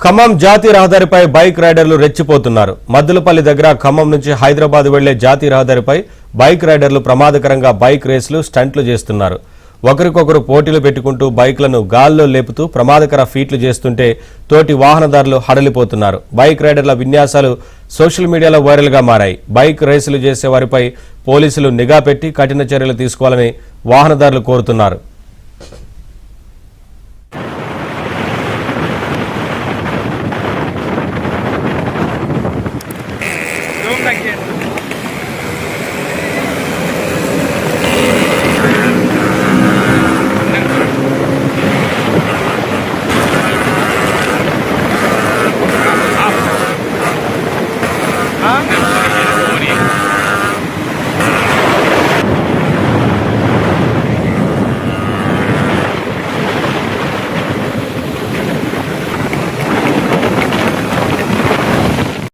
ఖమ్మం జాతీయ రహదారిపై బైక్ రైడర్లు రెచ్చిపోతున్నారు. మద్దులపల్లి దగ్గర ఖమ్మం నుంచి హైదరాబాద్ వెళ్లే జాతీయ రహదారిపై బైక్ రైడర్లు ప్రమాదకరంగా బైక్ రేసులు, స్టంట్లు చేస్తున్నారు. ఒకరికొకరు పోటీలు పెట్టుకుంటూ బైక్లను గాల్లో లేపుతూ ప్రమాదకర ఫీట్లు చేస్తుంటే తోటి వాహనదారులు హడలిపోతున్నారు. బైక్ రైడర్ల విన్యాసాలు సోషల్ మీడియాలో వైరల్గా మారాయి. బైక్ రేసులు చేసే వారిపై పోలీసులు నిఘా పెట్టి కఠిన చర్యలు తీసుకోవాలని వాహనదారులు కోరుతున్నారు.